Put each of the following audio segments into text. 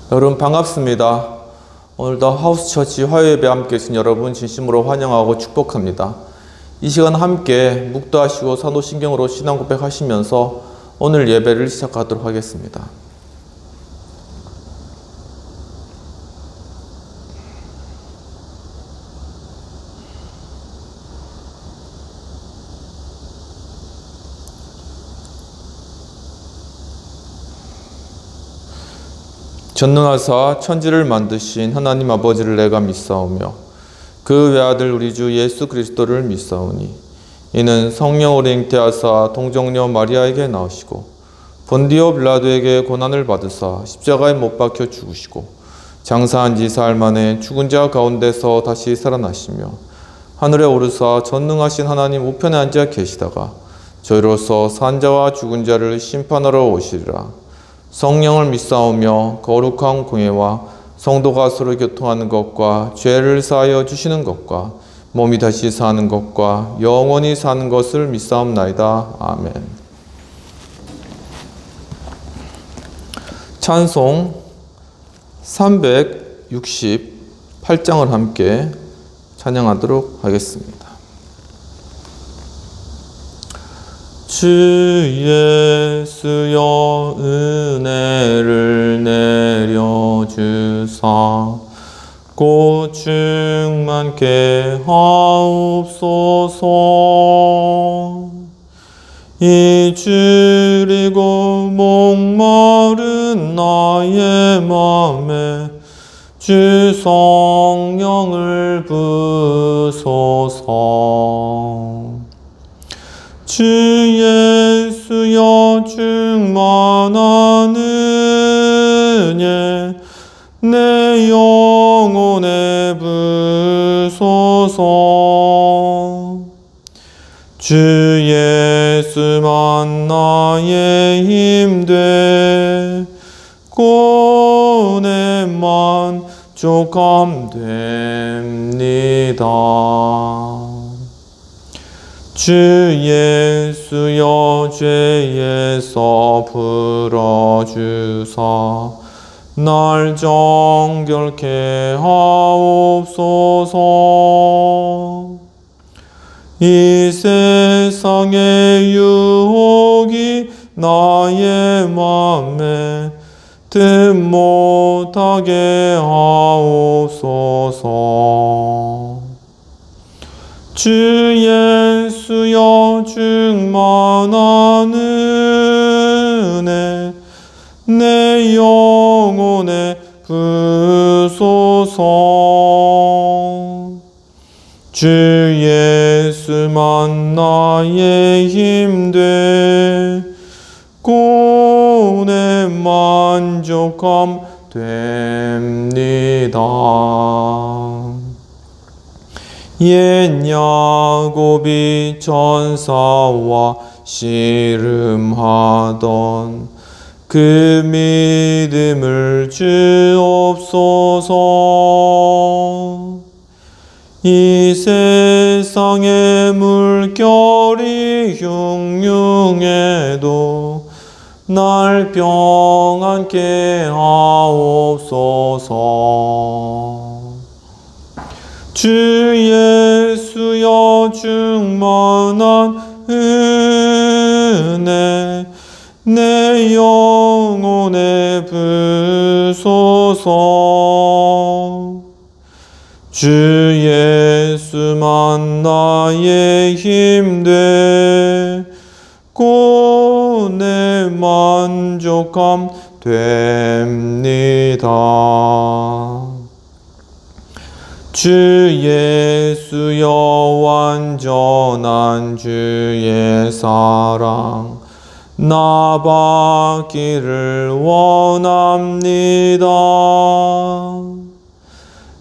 여러분 반갑습니다. 오늘도 하우스처치 화요예배 함께 계신 여러분 진심으로 환영하고 축복합니다. 이 시간 함께 묵도하시고 산도신경으로 신앙 고백하시면서 오늘 예배를 시작하도록 하겠습니다. 전능하사 천지를 만드신 하나님 아버지를 내가 믿사오며 그 외아들 우리 주 예수 그리스도를 믿사오니 이는 성령으로 잉태하사 동정녀 마리아에게 나오시고 본디오 빌라도에게 고난을 받으사 십자가에 못 박혀 죽으시고 장사한 지 사흘 만에 죽은 자 가운데서 다시 살아나시며 하늘에 오르사 전능하신 하나님 우편에 앉아 계시다가 저희로서 산 자와 죽은 자를 심판하러 오시리라. 성령을 믿사오며 거룩한 공예와 성도가 서로 교통하는 것과 죄를 사하여 주시는 것과 몸이 다시 사는 것과 영원히 사는 것을 믿사옵나이다. 아멘. 찬송 368장을 함께 찬양하도록 하겠습니다. 주 예수여 은혜를 내려주사 곧 충만케 하옵소서. 이 줄이고 목마른 나의 맘에 주 성령을 부소서. 주 예수여 충만한 은혜 내 영혼에 부소서. 주 예수만 나의 힘되 고내 만족함 됩니다. 주 예수여 죄에서 풀어주사 날 정결케 하옵소서. 이 세상의 유혹이 나의 맘에 틈 못하게 하옵소서. 주 예수여 충만한 은혜 내 영혼에 부소서. 주 예수만 나의 힘되 고내 만족함 됩니다. 옛 야곱이 천사와 씨름하던 그 믿음을 주옵소서. 이 세상의 물결이 흉흉해도 날 평안케 하옵소서. 주 예수여 충만한 은혜 내 영혼에 부소서. 주 예수만 나의 힘되 고내 만족함 됩니다. 주 예수여 완전한 주의 사랑 나 받기를 원합니다.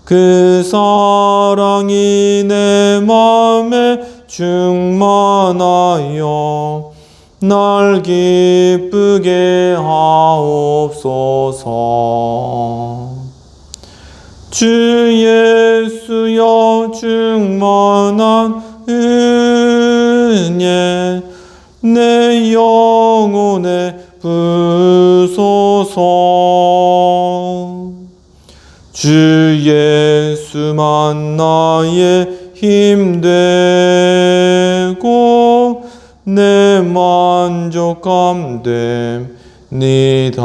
그 사랑이 내 맘에 충만하여 날 기쁘게 하옵소서. 주 예수여 충만한 은혜 내 영혼에 부소서. 주 예수만 나의 힘 되고 내 만족함 됩니다.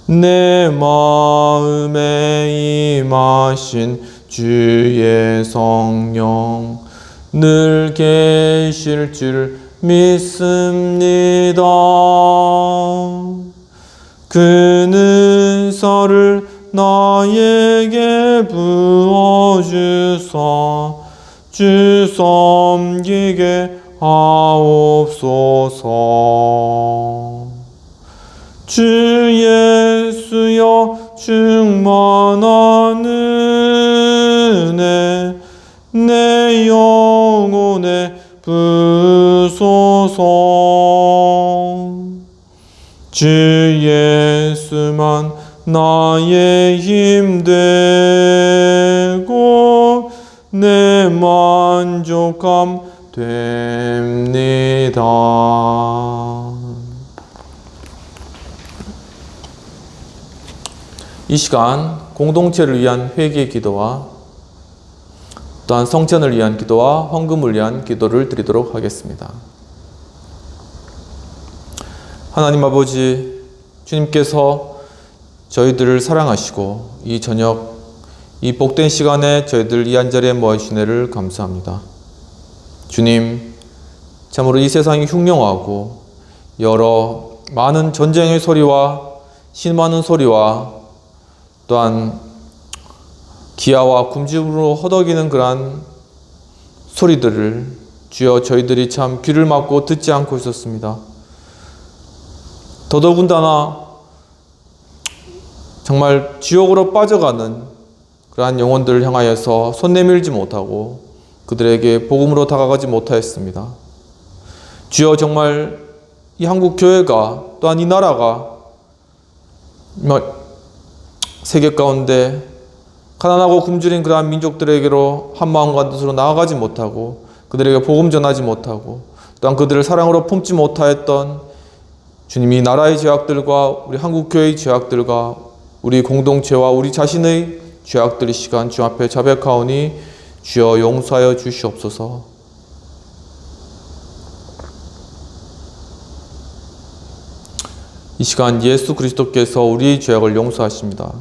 내 마음에 임하신 주의 성령 늘 계실 줄 믿습니다. 그 은사를 나에게 부어주사 주 섬기게 하옵소서. 주 예수여 충만한 은혜 내 영혼에 부소서. 주 예수만 나의 힘 되고 내 만족함 됩니다. 이 시간 공동체를 위한 회개 기도와 또한 성전을 위한 기도와 헌금을 위한 기도를 드리도록 하겠습니다. 하나님 아버지, 주님께서 저희들을 사랑하시고 이 저녁 이 복된 시간에 저희들 이 한자리에 모아주시네를 감사합니다. 주님, 참으로 이 세상이 흉흉하고 여러 많은 전쟁의 소리와 신음하는 소리와 또한 기아와 굶주림으로 허덕이는 그러한 소리들을 주여 저희들이 참 귀를 막고 듣지 않고 있었습니다. 더더군다나 정말 지옥으로 빠져가는 그러한 영혼들을 향하여서 손 내밀지 못하고 그들에게 복음으로 다가가지 못하였습니다. 주여 정말 이 한국 교회가 또한 이 나라가 세계 가운데 가난하고 굶주린 그러한 민족들에게로 한마음과 뜻으로 나아가지 못하고 그들에게 복음 전하지 못하고 또한 그들을 사랑으로 품지 못하였던 주님이 나라의 죄악들과 우리 한국교회의 죄악들과 우리 공동체와 우리 자신의 죄악들의 시간 주 앞에 자백하오니 주여 용서하여 주시옵소서. 이 시간 예수 그리스도께서 우리의 죄악을 용서하십니다.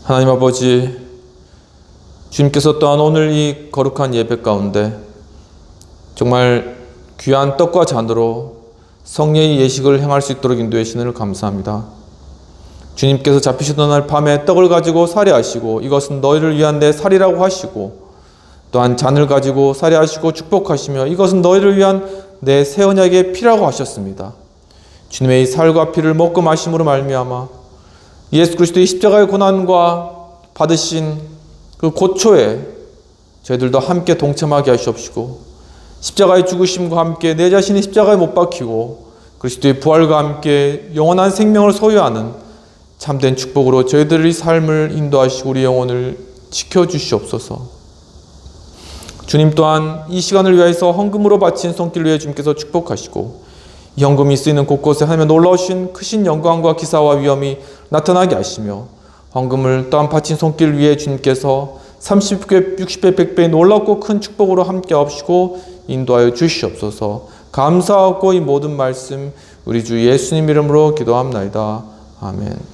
하나님 아버지, 주님께서 또한 오늘 이 거룩한 예배 가운데 정말 귀한 떡과 잔으로 성례의 예식을 행할 수 있도록 인도해 주시느를 감사합니다. 주님께서 잡히시던 날 밤에 떡을 가지고 살해하시고 이것은 너희를 위한 내 살이라고 하시고 또한 잔을 가지고 살해하시고 축복하시며 이것은 너희를 위한 내 새 언약의 피라고 하셨습니다. 주님의 이 살과 피를 먹고 마심으로 말미암아 예수 그리스도의 십자가의 고난과 받으신 그 고초에 저희들도 함께 동참하게 하시옵시고 십자가의 죽으심과 함께 내 자신이 십자가에 못 박히고 그리스도의 부활과 함께 영원한 생명을 소유하는 참된 축복으로 저희들의 삶을 인도하시고 우리 영혼을 지켜주시옵소서. 주님 또한 이 시간을 위하여서 헌금으로 바친 손길을 위해 주님께서 축복하시고 이 헌금이 쓰이는 곳곳에 하나님의 놀라우신 크신 영광과 기사와 위엄이 나타나게 하시며 헌금을 또한 바친 손길을 위해 주님께서 30배, 60배, 100배의 놀랍고 큰 축복으로 함께 하시고 인도하여 주시옵소서. 감사하고 이 모든 말씀 우리 주 예수님 이름으로 기도합나이다. 아멘.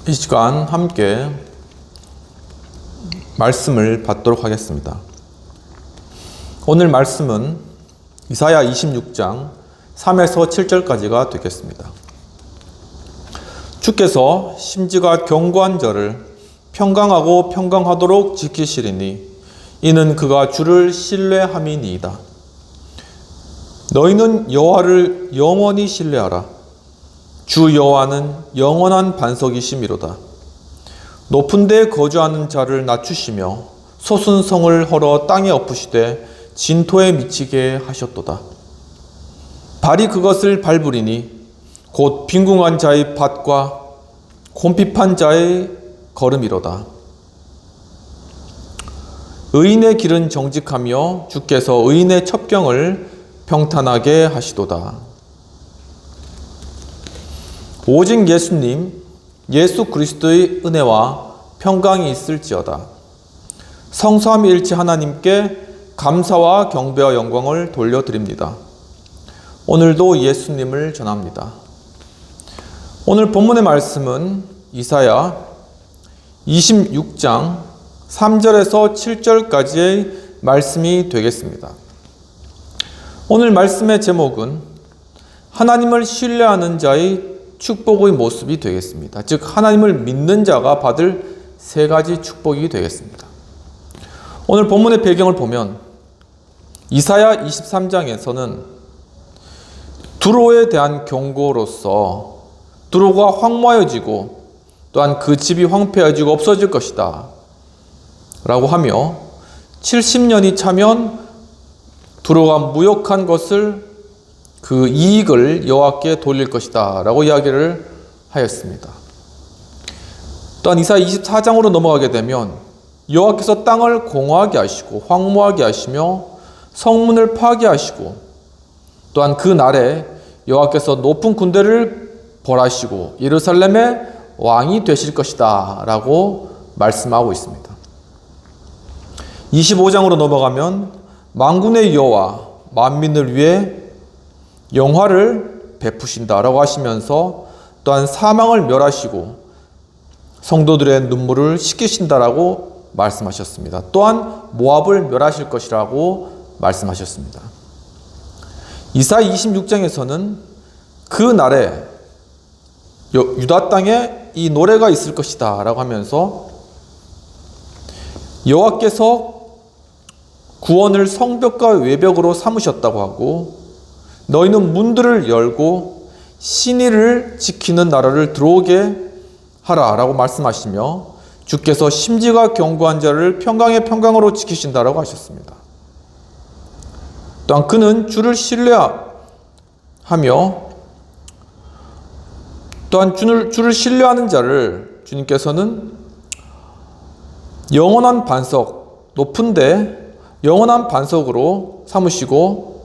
이 시간 함께 말씀을 받도록 하겠습니다. 오늘 말씀은 이사야 26장 3에서 7절까지가 되겠습니다. 주께서 심지가 견고한 저를 평강하고 평강하도록 지키시리니 이는 그가 주를 신뢰함이니이다. 너희는 여호와를 영원히 신뢰하라. 주 여호와는 영원한 반석이심이로다. 높은 데에 거주하는 자를 낮추시며 솟은 성을 헐어 땅에 엎으시되 진토에 미치게 하셨도다. 발이 그것을 밟으리니 곧 빈궁한 자의 밭과 곰핍한 자의 걸음이로다. 의인의 길은 정직하며 주께서 의인의 첩경을 평탄하게 하시도다. 오직 예수님, 예수 그리스도의 은혜와 평강이 있을지어다. 성삼위일체 하나님께 감사와 경배와 영광을 돌려드립니다. 오늘도 예수님을 전합니다. 오늘 본문의 말씀은 이사야 26장 3절에서 7절까지의 말씀이 되겠습니다. 오늘 말씀의 제목은 하나님을 신뢰하는 자의 축복의 모습이 되겠습니다. 즉 하나님을 믿는 자가 받을 세 가지 축복이 되겠습니다. 오늘 본문의 배경을 보면 이사야 23장에서는 두로에 대한 경고로서 두로가 황무하여지고 또한 그 집이 황폐해지고 없어질 것이다 라고 하며 70년이 차면 두로가 무역한 것을 그 이익을 여호와께 돌릴 것이다 라고 이야기를 하였습니다. 또한 이사야 24장으로 넘어가게 되면 여호와께서 땅을 공허하게 하시고 황무하게 하시며 성문을 파괴하시고 또한 그 날에 여호와께서 높은 군대를 벌하시고 예루살렘의 왕이 되실 것이다 라고 말씀하고 있습니다. 25장으로 넘어가면 만군의 여호와 만민을 위해 영화를 베푸신다라고 하시면서 또한 사망을 멸하시고 성도들의 눈물을 씻기신다라고 말씀하셨습니다. 또한 모압을 멸하실 것이라고 말씀하셨습니다. 이사야 26장에서는 그 날에 유다 땅에 이 노래가 있을 것이다 라고 하면서 여호와께서 구원을 성벽과 외벽으로 삼으셨다고 하고 너희는 문들을 열고 신의를 지키는 나라를 들어오게 하라 라고 말씀하시며 주께서 심지가 견고한 자를 평강의 평강으로 지키신다라고 하셨습니다. 또한 그는 주를 신뢰하며 또한 주를 신뢰하는 자를 주님께서는 영원한 반석, 높은데 영원한 반석으로 삼으시고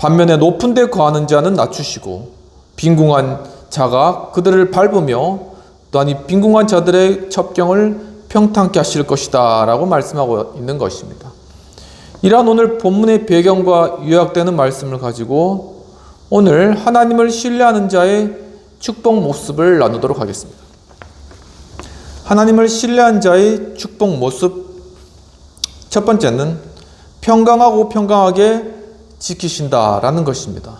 반면에 높은 데 거하는 자는 낮추시고 빈궁한 자가 그들을 밟으며 또한 이 빈궁한 자들의 첩경을 평탄케 하실 것이다 라고 말씀하고 있는 것입니다. 이러한 오늘 본문의 배경과 요약되는 말씀을 가지고 오늘 하나님을 신뢰하는 자의 축복 모습을 나누도록 하겠습니다. 하나님을 신뢰한 자의 축복 모습 첫 번째는 평강하고 평강하게 지키신다라는 것입니다.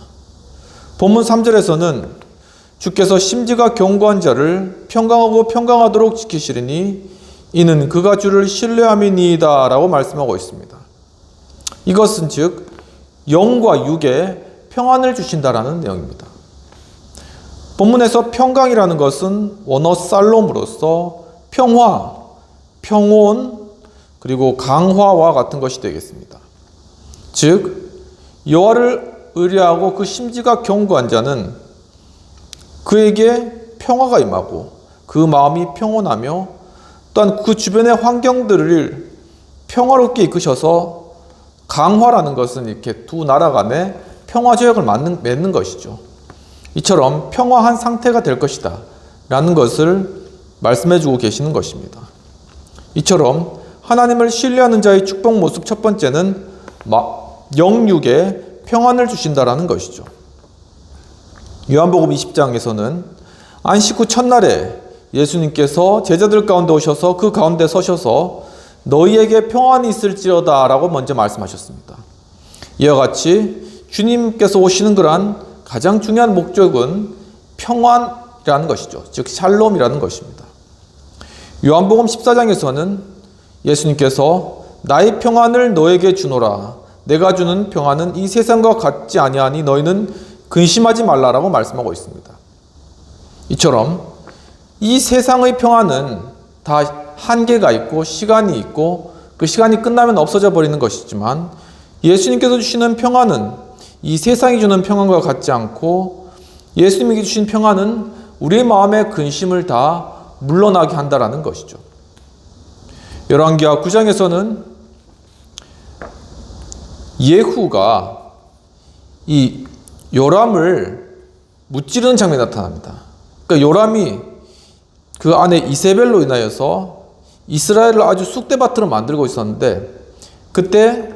본문 3절에서는 주께서 심지가 견고한 자를 평강하고 평강하도록 지키시리니 이는 그가 주를 신뢰함이니이다 라고 말씀하고 있습니다. 이것은 즉 영과 육에 평안을 주신다라는 내용입니다. 본문에서 평강이라는 것은 원어 살롬으로서 평화, 평온, 그리고 강화와 같은 것이 되겠습니다. 즉 여호와를 의뢰하고 그 심지가 견고한 자는 그에게 평화가 임하고 그 마음이 평온하며 또한 그 주변의 환경들을 평화롭게 이끄셔서 강화라는 것은 이렇게 두 나라 간에 평화 조약을 맺는 것이죠. 이처럼 평화한 상태가 될 것이다 라는 것을 말씀해 주고 계시는 것입니다. 이처럼 하나님을 신뢰하는 자의 축복 모습 첫 번째는 영육에 평안을 주신다라는 것이죠. 요한복음 20장에서는 안식 후 첫날에 예수님께서 제자들 가운데 오셔서 그 가운데 서셔서 너희에게 평안이 있을지어다 라고 먼저 말씀하셨습니다. 이와 같이 주님께서 오시는 그러한 가장 중요한 목적은 평안이라는 것이죠. 즉 샬롬이라는 것입니다. 요한복음 14장에서는 예수님께서 나의 평안을 너에게 주노라. 내가 주는 평안은 이 세상과 같지 아니하니 너희는 근심하지 말라라고 말씀하고 있습니다. 이처럼 이 세상의 평안은 다 한계가 있고 시간이 있고 그 시간이 끝나면 없어져 버리는 것이지만 예수님께서 주시는 평안은 이 세상이 주는 평안과 같지 않고 예수님이 주신 평안은 우리의 마음의 근심을 다 물러나게 한다라는 것이죠. 열왕기하 9장에서는 예후가 이 요람을 무찌르는 장면이 나타납니다. 그러니까 요람이 그 아내 이세벨로 인하여서 이스라엘을 아주 쑥대밭으로 만들고 있었는데 그때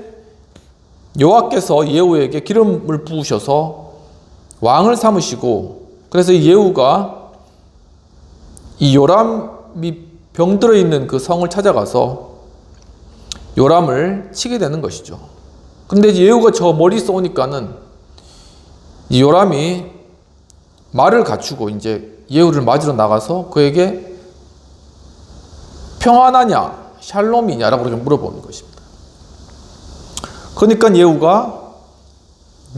여호와께서 예후에게 기름을 부으셔서 왕을 삼으시고 그래서 예후가 이 요람이 병들어 있는 그 성을 찾아가서 요람을 치게 되는 것이죠. 근데 예후가 저 멀리서 오니까는 이 요람이 말을 갖추고 이제 예후를 맞으러 나가서 그에게 평안하냐 샬롬이냐라고 그렇게 물어보는 것입니다. 그러니까 예후가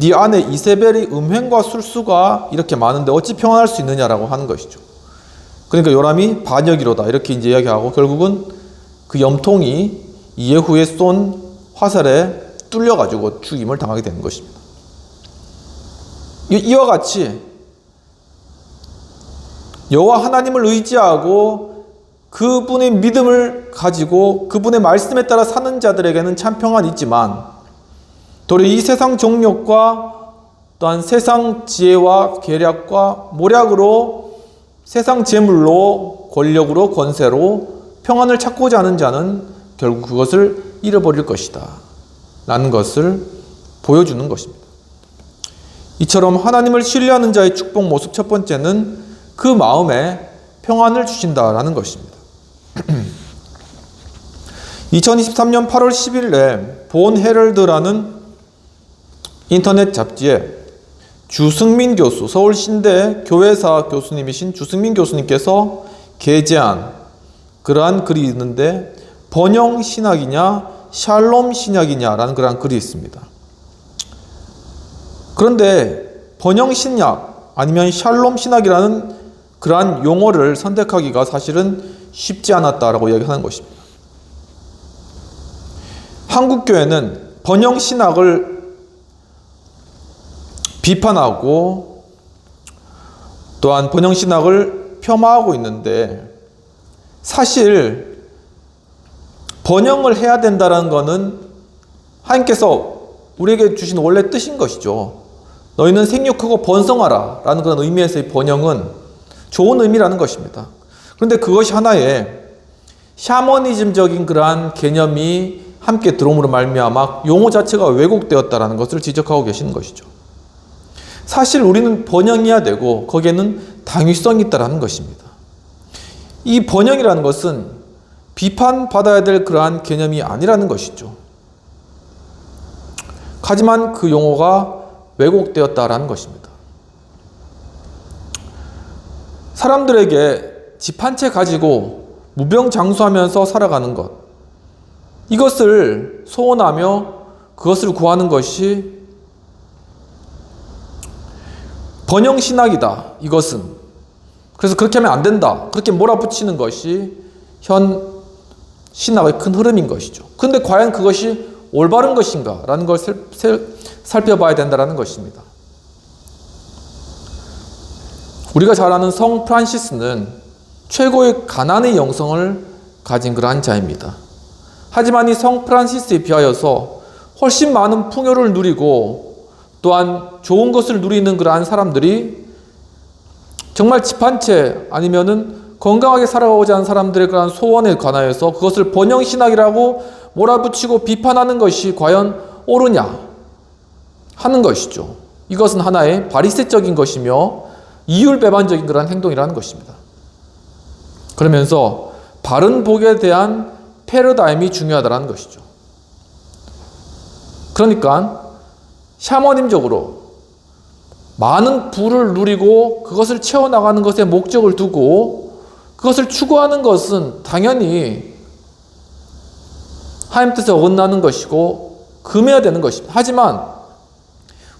네 아내 이세벨의 음행과 술수가 이렇게 많은데 어찌 평안할 수 있느냐라고 하는 것이죠. 그러니까 요람이 반역이로다 이렇게 이제 이야기하고 결국은 그 염통이 예후에 쏜 화살에 뚫려가지고 죽임을 당하게 되는 것입니다. 이와 같이 여호와 하나님을 의지하고 그분의 믿음을 가지고 그분의 말씀에 따라 사는 자들에게는 참 평안이 있지만 도리어 이 세상 정욕과 또한 세상 지혜와 계략과 모략으로 세상 재물로 권력으로 권세로 평안을 찾고자 하는 자는 결국 그것을 잃어버릴 것이다 라는 것을 보여주는 것입니다. 이처럼 하나님을 신뢰하는 자의 축복 모습 첫 번째는 그 마음에 평안을 주신다라는 것입니다. 2023년 8월 10일에 본 헤럴드라는 인터넷 잡지에 주승민 교수, 서울신대 교회사 교수님이신 주승민 교수님께서 게재한 그러한 글이 있는데 번영 신학이냐 샬롬 신약이냐라는 그러한 글이 있습니다. 그런데 번영 신약 아니면 샬롬 신학이라는 그러한 용어를 선택하기가 사실은 쉽지 않았다라고 이야기하는 것입니다. 한국교회는 번영 신학을 비판하고 또한 번영 신학을 폄하하고 있는데 사실 번영을 해야 된다는 것은 하나님께서 우리에게 주신 원래 뜻인 것이죠. 너희는 생육하고 번성하라 라는 그런 의미에서의 번영은 좋은 의미라는 것입니다. 그런데 그것이 하나의 샤머니즘적인 그러한 개념이 함께 들어옴으로 말미암아 용어 자체가 왜곡되었다는 것을 지적하고 계시는 것이죠. 사실 우리는 번영해야 되고 거기에는 당위성이 있다는 것입니다. 이 번영이라는 것은 비판받아야 될 그러한 개념이 아니라는 것이죠. 하지만 그 용어가 왜곡되었다라는 것입니다. 사람들에게 집 한 채 가지고 무병장수하면서 살아가는 것, 이것을 소원하며 그것을 구하는 것이 번영신학이다. 이것은. 그래서 그렇게 하면 안 된다. 그렇게 몰아붙이는 것이 현 신학의 큰 흐름인 것이죠. 그런데 과연 그것이 올바른 것인가? 라는 걸 살펴봐야 된다는 것입니다. 우리가 잘 아는 성 프란시스는 최고의 가난의 영성을 가진 그러한 자입니다. 하지만 이 성 프란시스에 비하여서 훨씬 많은 풍요를 누리고 또한 좋은 것을 누리는 그러한 사람들이 정말 집 한 채 아니면은 건강하게 살아가고자 하는 사람들의 그러한 소원에 관하여서 그것을 번영신학이라고 몰아붙이고 비판하는 것이 과연 옳으냐 하는 것이죠. 이것은 하나의 바리새적인 것이며 이율배반적인 그러한 행동이라는 것입니다. 그러면서 바른 복에 대한 패러다임이 중요하다는 것이죠. 그러니까 샤머님적으로 많은 부를 누리고 그것을 채워나가는 것에 목적을 두고 그것을 추구하는 것은 당연히 하나님 뜻에 어긋나는 것이고 금해야 되는 것입니다. 하지만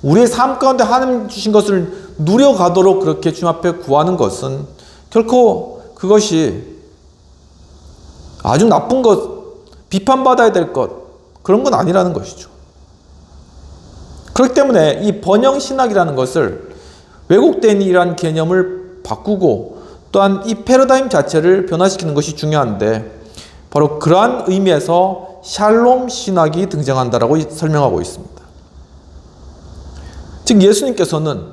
우리의 삶 가운데 하나님 주신 것을 누려가도록 그렇게 주님 앞에 구하는 것은 결코 그것이 아주 나쁜 것, 비판받아야 될 것, 그런 건 아니라는 것이죠. 그렇기 때문에 이 번영신학이라는 것을 왜곡된 이란 개념을 바꾸고 또한 이 패러다임 자체를 변화시키는 것이 중요한데, 바로 그러한 의미에서 샬롬 신학이 등장한다라고 설명하고 있습니다. 즉 예수님께서는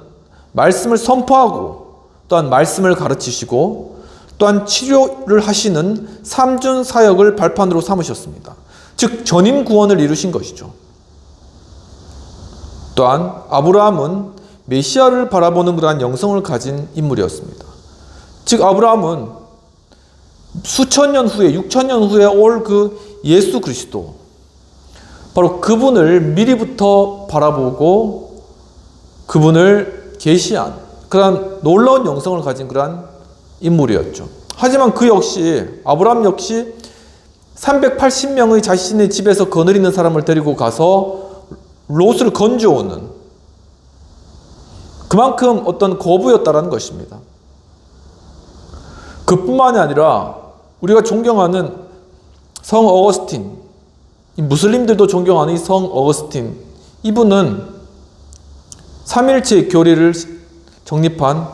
말씀을 선포하고 또한 말씀을 가르치시고 또한 치료를 하시는 삼중 사역을 발판으로 삼으셨습니다. 즉 전인 구원을 이루신 것이죠. 또한 아브라함은 메시아를 바라보는 그러한 영성을 가진 인물이었습니다. 즉 아브라함은 수천 년 후에, 6천 년 후에 올 그 예수 그리스도, 바로 그분을 미리부터 바라보고 그분을 계시한 그러한 놀라운 영성을 가진 그러한 인물이었죠. 하지만 그 역시, 아브라함 역시 380명의 자신의 집에서 거느리는 사람을 데리고 가서 롯을 건져오는, 그만큼 어떤 거부였다라는 것입니다. 그뿐만이 아니라 우리가 존경하는 성 어거스틴, 무슬림들도 존경하는 이 성 어거스틴, 이분은 삼일체 교리를 정립한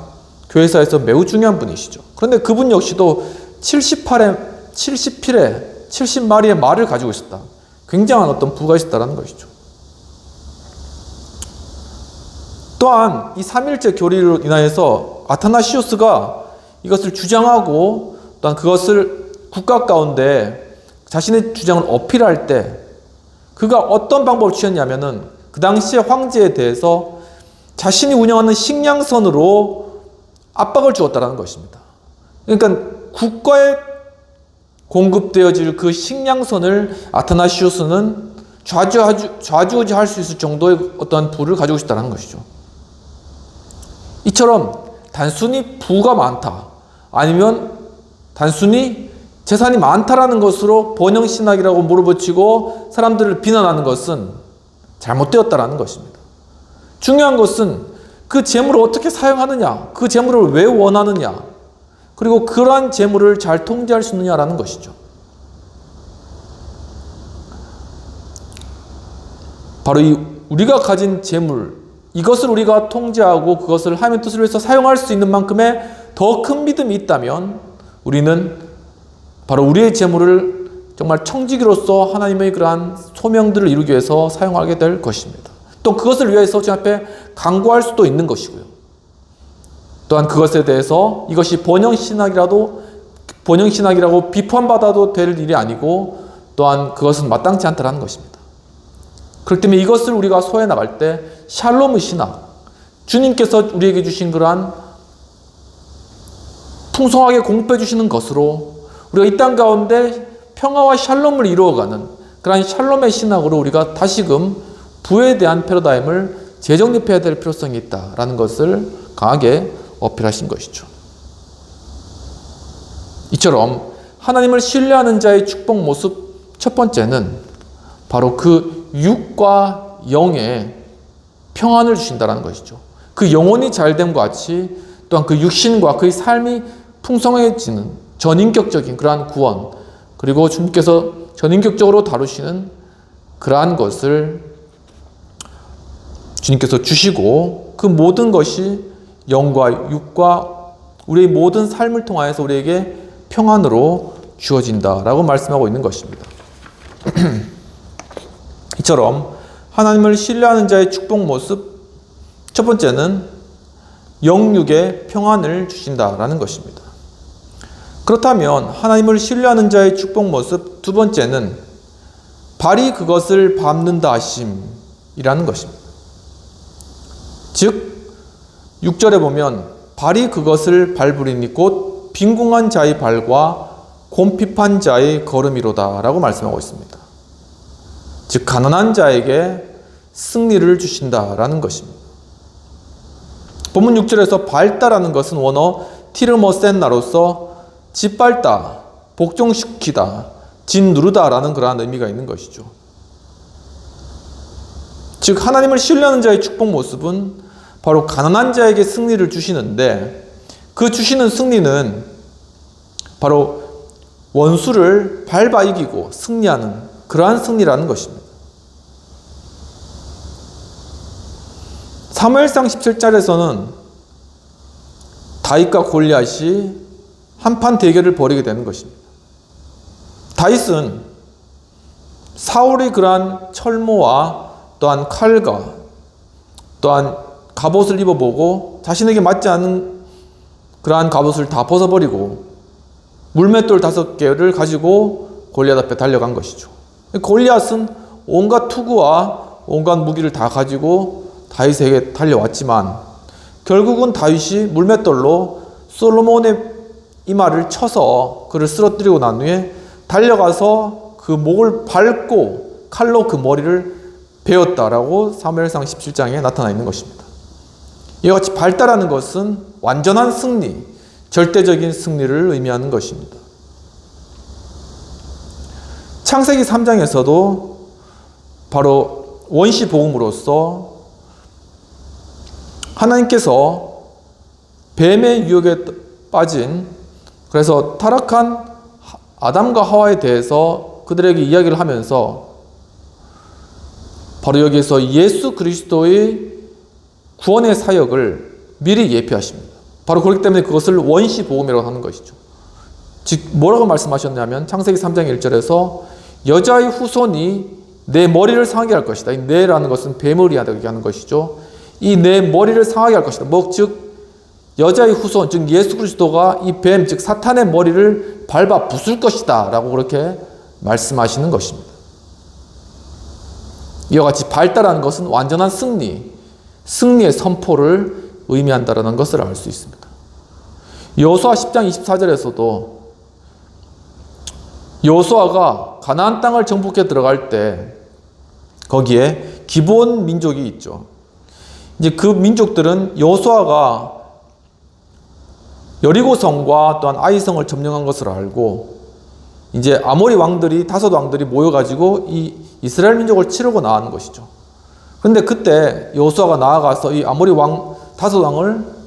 교회사에서 매우 중요한 분이시죠. 그런데 그분 역시도 70마리의 말을 가지고 있었다. 굉장한 어떤 부가 있었다는 것이죠. 또한 이 삼일체 교리로 인하여서 아타나시우스가 이것을 주장하고 또한 그것을 국가 가운데 자신의 주장을 어필할 때 그가 어떤 방법을 취했냐면은 그 당시에 황제에 대해서 자신이 운영하는 식량선으로 압박을 주었다는 것입니다. 그러니까 국가에 공급되어질 그 식량선을 아타나시우스는 좌지우지할 수 있을 정도의 어떠한 부를 가지고 있다는 것이죠. 이처럼 단순히 부가 많다, 아니면 단순히 재산이 많다라는 것으로 번영신학이라고 물어붙이고 사람들을 비난하는 것은 잘못되었다는 것입니다. 중요한 것은 그 재물을 어떻게 사용하느냐, 그 재물을 왜 원하느냐, 그리고 그러한 재물을 잘 통제할 수 있느냐라는 것이죠. 바로 이 우리가 가진 재물, 이것을 우리가 통제하고 그것을 하나님의 뜻을 위해서 사용할 수 있는 만큼의 더 큰 믿음이 있다면 우리는 바로 우리의 재물을 정말 청지기로서 하나님의 그러한 소명들을 이루기 위해서 사용하게 될 것입니다. 또 그것을 위해서 제 앞에 강구할 수도 있는 것이고요. 또한 그것에 대해서 이것이 번영신학이라고 비판받아도 될 일이 아니고 또한 그것은 마땅치 않다는 것입니다. 그렇기 때문에 이것을 우리가 소해 나갈 때 샬롬의 신학, 주님께서 우리에게 주신 그러한 풍성하게 공급해 주시는 것으로 우리가 이 땅 가운데 평화와 샬롬을 이루어가는 그러한 샬롬의 신학으로 우리가 다시금 부에 대한 패러다임을 재정립해야 될 필요성이 있다라는 것을 강하게 어필하신 것이죠. 이처럼 하나님을 신뢰하는 자의 축복 모습 첫 번째는 바로 그 육과 영의 평안을 주신다는 것이죠. 그 영혼이 잘됨과 같이 또한 그 육신과 그의 삶이 풍성해지는 전인격적인 그러한 구원, 그리고 주님께서 전인격적으로 다루시는 그러한 것을 주님께서 주시고 그 모든 것이 영과 육과 우리의 모든 삶을 통하여서 우리에게 평안으로 주어진다라고 말씀하고 있는 것입니다. 이처럼 하나님을 신뢰하는 자의 축복 모습 첫 번째는 영육의 평안을 주신다라는 것입니다. 그렇다면 하나님을 신뢰하는 자의 축복 모습 두 번째는 발이 그것을 밟는다 하심이라는 것입니다. 즉 6절에 보면 발이 그것을 밟으리니 곧 빈궁한 자의 발과 곰핍한 자의 걸음이로다 라고 말씀하고 있습니다. 즉 가난한 자에게 승리를 주신다라는 것입니다. 본문 6절에서 밟다라는 것은 원어 티르모센나로서 짓밟다, 복종시키다, 짓누르다라는 그러한 의미가 있는 것이죠. 즉 하나님을 신뢰하는 자의 축복 모습은 바로 가난한 자에게 승리를 주시는데 그 주시는 승리는 바로 원수를 밟아 이기고 승리하는 그러한 승리라는 것입니다. 사무엘상 17절에서는 다윗과 골리앗이 한판 대결을 벌이게 되는 것입니다. 다윗은 사울의 그러한 철모와 또한 칼과 또한 갑옷을 입어보고 자신에게 맞지 않는 그러한 갑옷을 다 벗어버리고 물맷돌 5개를 가지고 골리앗 앞에 달려간 것이죠. 골리앗은 온갖 투구와 온갖 무기를 다 가지고 다윗에게 달려왔지만 결국은 다윗이 물맷돌로 솔로몬의 이마를 쳐서 그를 쓰러뜨리고 난 후에 달려가서 그 목을 밟고 칼로 그 머리를 베었다라고 사무엘상 17장에 나타나 있는 것입니다. 이와 같이 밟다라는 것은 완전한 승리, 절대적인 승리를 의미하는 것입니다. 창세기 3장에서도 바로 원시 복음으로서 하나님께서 뱀의 유혹에 빠진, 그래서 타락한 아담과 하와에 대해서 그들에게 이야기를 하면서 바로 여기에서 예수 그리스도의 구원의 사역을 미리 예표하십니다. 바로 그렇기 때문에 그것을 원시 복음이라고 하는 것이죠. 즉 뭐라고 말씀하셨냐면 창세기 3장 1절에서 여자의 후손이 내 머리를 상하게 할 것이다. 이 내라는 것은 뱀을 이야기하는 것이죠. 이 내 머리를 상하게 할 것이다. 즉 여자의 후손, 즉 예수 그리스도가 이 뱀, 즉 사탄의 머리를 밟아 부술 것이다 라고 그렇게 말씀하시는 것입니다. 이와 같이 밟다라는 것은 완전한 승리, 승리의 선포를 의미한다라는 것을 알 수 있습니다. 여호수아 10장 24절에서도 여호수아가 가나안 땅을 정복해 들어갈 때 거기에 기브온 민족이 있죠. 이제 그 민족들은 여호수아가 여리고성과 또한 아이성을 점령한 것을 알고 이제 아모리 왕들이 5 왕들이 모여가지고 이 이스라엘 민족을 치르고 나가는 것이죠. 그런데 그때 여호수아가 나아가서 이 아모리 왕 5 왕을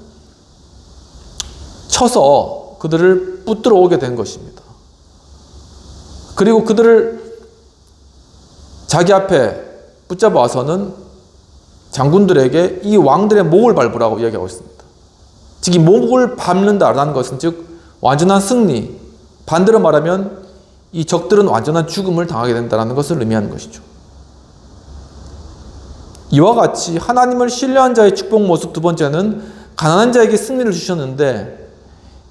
쳐서 그들을 붙들어 오게 된 것입니다. 그리고 그들을 자기 앞에 붙잡아 와서는 장군들에게 이 왕들의 목을 밟으라고 이야기하고 있습니다. 즉 이 목을 밟는다라는 것은 즉 완전한 승리, 반대로 말하면 이 적들은 완전한 죽음을 당하게 된다는 것을 의미하는 것이죠. 이와 같이 하나님을 신뢰한 자의 축복 모습 두 번째는 가난한 자에게 승리를 주셨는데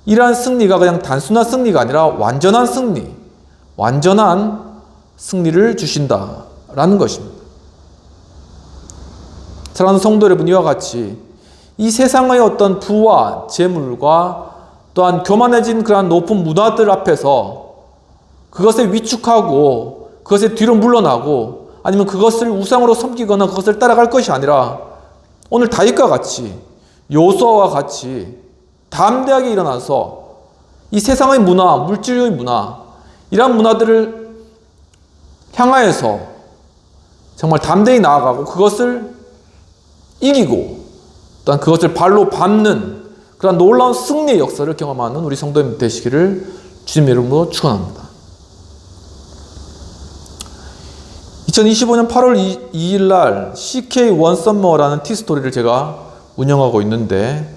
이러한 승리가 그냥 단순한 승리가 아니라 완전한 승리, 완전한 승리를 주신다라는 것입니다. 사랑하는 성도 여러분, 이와 같이 이 세상의 어떤 부와 재물과 또한 교만해진 그러한 높은 문화들 앞에서 그것에 위축하고 그것에 뒤로 물러나고 아니면 그것을 우상으로 섬기거나 그것을 따라갈 것이 아니라 오늘 다윗과 같이 여호수아와 같이 담대하게 일어나서 이 세상의 문화, 물질의 문화, 이러한 문화들을 향하여서 정말 담대히 나아가고 그것을 이기고 또한 그것을 발로 밟는 그런 놀라운 승리의 역사를 경험하는 우리 성도님 되시기를 주님의 이름으로 축원합니다. 2025년 8월 2일 날 CK 원썸머라는 티스토리를 제가 운영하고 있는데